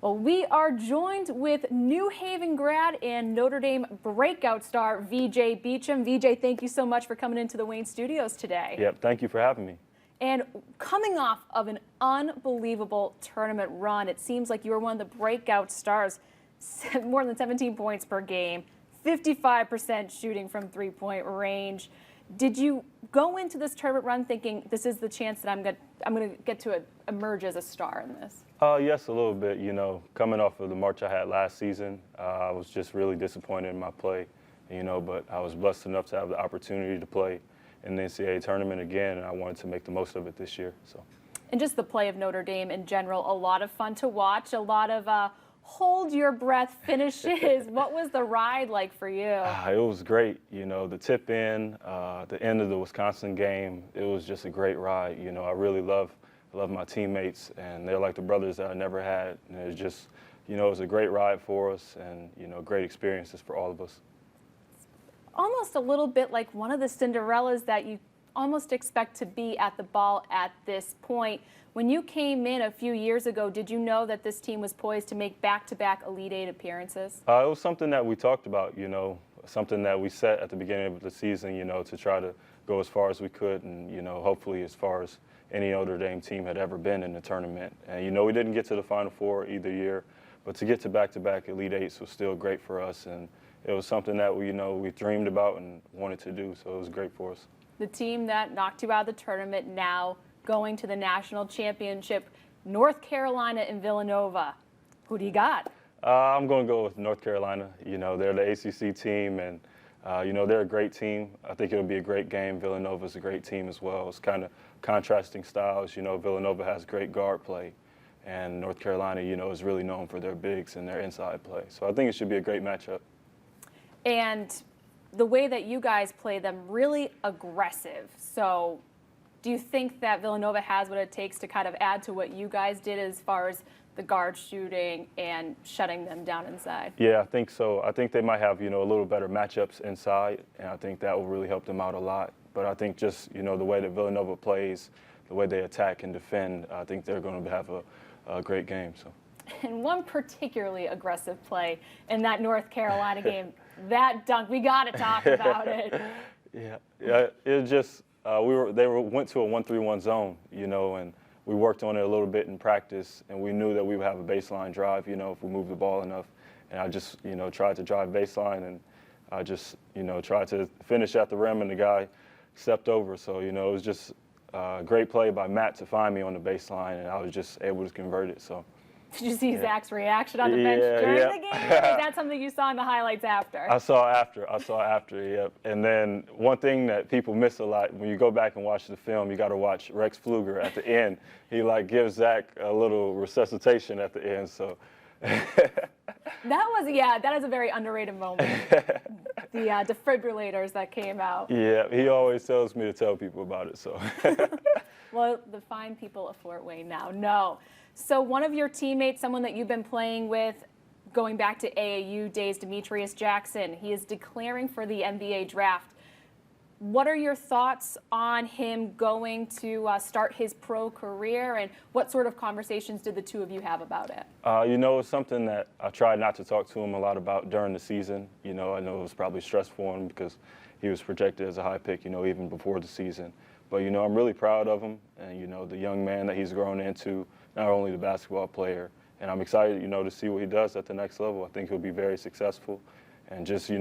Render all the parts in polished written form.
Well, we are joined with New Haven grad and Notre Dame breakout star V.J Beachem. V.J, thank you so much for coming into the Wayne Studios today. Yep, thank you for having me. And coming off of an unbelievable tournament run, it seems like you were one of the breakout stars. More than 17 points per game, 55% shooting from three-point range. Did you go into this tournament run thinking this is the chance that I'm going to get to emerge as a star in this? Yes, a little bit. You know, coming off of the March I had last season, I was just really disappointed in my play. But I was blessed enough to have the opportunity to play in the NCAA tournament again, and I wanted to make the most of it this year. So. And just the play of Notre Dame in general, a lot of fun to watch, a lot of hold your breath finishes. What was the ride like for you? It was great. The tip in, the end of the Wisconsin game, it was just a great ride. I really love my teammates, and they're like the brothers that I never had. And it was just, it was a great ride for us, and, great experiences for all of us. Almost a little bit like one of the Cinderellas that you almost expect to be at the ball at this point. When you came in a few years ago, did you know that this team was poised to make back-to-back Elite Eight appearances? It was something that we talked about, something that we set at the beginning of the season, to try to go as far as we could and, hopefully as far as any Notre Dame team had ever been in the tournament. And, we didn't get to the Final Four either year, but to get to back-to-back Elite Eights was still great for us. And it was something that we dreamed about and wanted to do, so it was great for us. The team that knocked you out of the tournament now going to the national championship, North Carolina and Villanova. Who do you got? I'm going to go with North Carolina. They're the ACC team, and, they're a great team. I think it'll be a great game. Villanova's a great team as well. It's kind of contrasting styles. Villanova has great guard play, and North Carolina, is really known for their bigs and their inside play. So I think it should be a great matchup. And the way that you guys play them, really aggressive. So do you think that Villanova has what it takes to kind of add to what you guys did as far as the guard shooting and shutting them down inside? Yeah, I think so. I think they might have, a little better matchups inside, and I think that will really help them out a lot. But I think just, the way that Villanova plays, the way they attack and defend, I think they're going to have a great game. So. And one particularly aggressive play in that North Carolina game, that dunk, we got to talk about it. Yeah, it just they went to a 1-3-1 zone, and we worked on it a little bit in practice, and we knew that we would have a baseline drive, if we moved the ball enough. And I just, tried to drive baseline, and I just, tried to finish at the rim, and the guy stepped over. So, it was just a great play by Matt to find me on the baseline, and I was just able to convert it. So. Did you see Zach's reaction on the bench during the game? Or is that something you saw in the highlights after? I saw after, yep. And then one thing that people miss a lot, when you go back and watch the film, you got to watch Rex Pfluger at the end. He gives Zach a little resuscitation at the end. So. That is a very underrated moment. The defibrillators that came out. Yeah, he always tells me to tell people about it. So. Well, the fine people of Fort Wayne now know. So one of your teammates, someone that you've been playing with going back to AAU days, Demetrius Jackson, he is declaring for the NBA draft. What are your thoughts on him going to start his pro career, and what sort of conversations did the two of you have about it? It's something that I tried not to talk to him a lot about during the season. I know it was probably stressful for him because he was projected as a high pick, even before the season. But, I'm really proud of him and, the young man that he's grown into, not only the basketball player. And I'm excited, to see what he does at the next level. I think he'll be very successful. And just,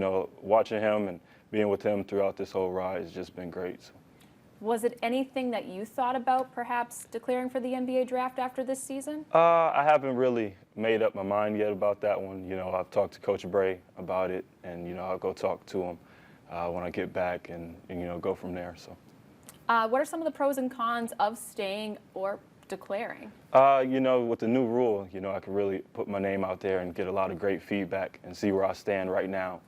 watching him and being with him throughout this whole ride has just been great. So. Was it anything that you thought about perhaps declaring for the NBA draft after this season? I haven't really made up my mind yet about that one. I've talked to Coach Brey about it, and, I'll go talk to him when I get back and go from there. So. What are some of the pros and cons of staying or declaring? With the new rule, I can really put my name out there and get a lot of great feedback and see where I stand right now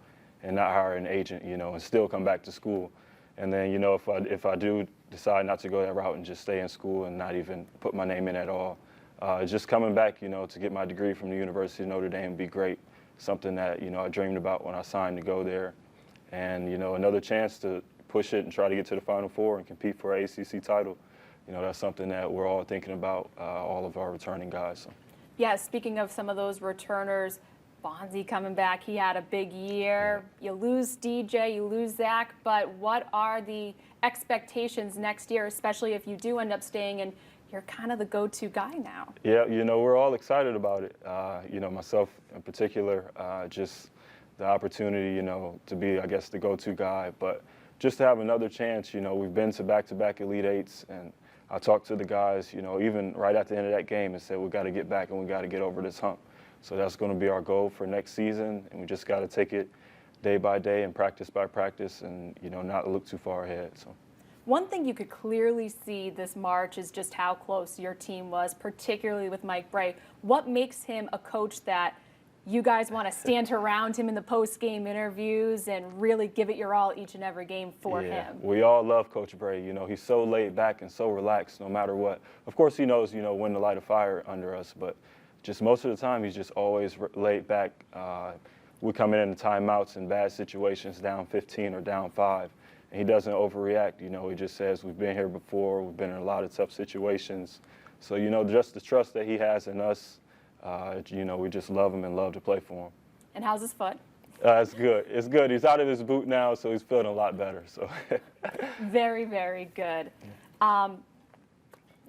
and not hire an agent, and still come back to school. And then, if I do decide not to go that route and just stay in school and not even put my name in at all, just coming back, to get my degree from the University of Notre Dame would be great. Something that, I dreamed about when I signed to go there. And, another chance to push it and try to get to the Final Four and compete for an ACC title. That's something that we're all thinking about, all of our returning guys. So. Yeah, speaking of some of those returners, Bonzi coming back, he had a big year. You lose DJ, you lose Zach, but what are the expectations next year, especially if you do end up staying and you're kind of the go-to guy now? Yeah, we're all excited about it. Myself in particular, just the opportunity, to be, I guess, the go-to guy. But just to have another chance, we've been to back-to-back Elite Eights, and I talked to the guys, even right at the end of that game, and said we got to get back and we got to get over this hump. So that's going to be our goal for next season, and we just got to take it day by day and practice by practice, and not look too far ahead. So. One thing you could clearly see this March is just how close your team was, particularly with Mike Brey. What makes him a coach that you guys want to stand around him in the post-game interviews and really give it your all each and every game for him? We all love Coach Brey. He's so laid back and so relaxed no matter what. Of course, he knows, when to light a fire under us, but just most of the time he's just always laid back. We come in the timeouts in bad situations, down 15 or down 5. And he doesn't overreact, he just says, we've been here before, we've been in a lot of tough situations. So, just the trust that he has in us, we just love him and love to play for him. And how's his foot? It's good. It's good. He's out of his boot now, so he's feeling a lot better. So. Very, very good.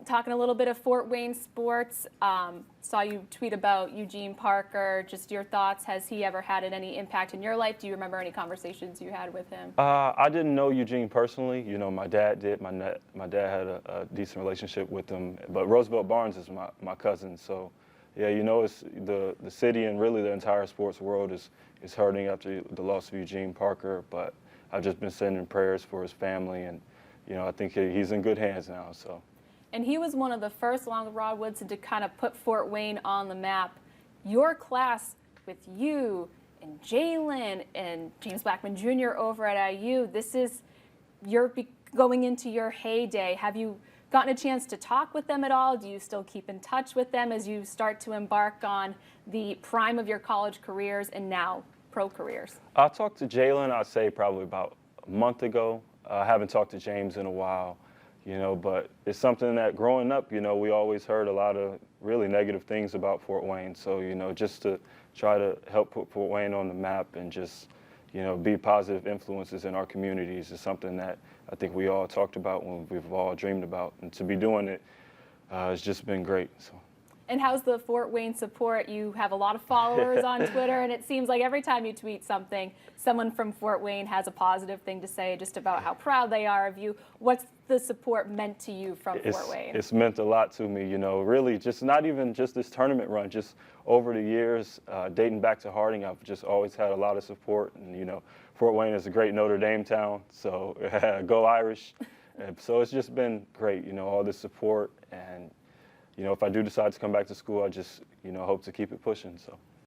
Talking a little bit of Fort Wayne sports, saw you tweet about Eugene Parker. Just your thoughts. Has he ever had any impact in your life? Do you remember any conversations you had with him? I didn't know Eugene personally. My dad did. My dad had a decent relationship with him. But Roosevelt Barnes is my cousin. So, yeah, it's the city and really the entire sports world is hurting after the loss of Eugene Parker. But I've just been sending prayers for his family, and I think he's in good hands now. So. And he was one of the first along with Rod Woodson to kind of put Fort Wayne on the map. Your class with you and Jalen and James Blackman Jr. over at IU, you're going into your heyday. Have you gotten a chance to talk with them at all? Do you still keep in touch with them as you start to embark on the prime of your college careers and now pro careers? I talked to Jalen, I'd say probably about a month ago. I haven't talked to James in a while. But it's something that growing up, we always heard a lot of really negative things about Fort Wayne. So, just to try to help put Fort Wayne on the map and just, be positive influences in our communities is something that I think we all talked about when we've all dreamed about. And to be doing it has just been great. So. And how's the Fort Wayne support? You have a lot of followers on Twitter, and it seems like every time you tweet something, someone from Fort Wayne has a positive thing to say just about how proud they are of you. What's the support meant to you from Fort Wayne? It's meant a lot to me, really, just not even just this tournament run, just over the years, dating back to Harding, I've just always had a lot of support. And, Fort Wayne is a great Notre Dame town, so go Irish. And so it's just been great, all this support. And if I do decide to come back to school, I just, hope to keep it pushing. So.